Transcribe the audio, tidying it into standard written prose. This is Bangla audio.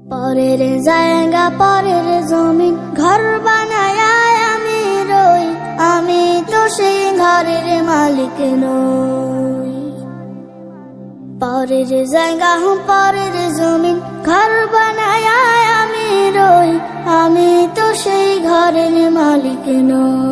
পরের জায়গা পরের জমিন ঘর বানায় আমি রই, আমি তো সেই ঘরের মালিক নই। পরের জায়গা পরের জমিন ঘর বানায় আমি রই, আমি তো সেই ঘরের মালিক নই।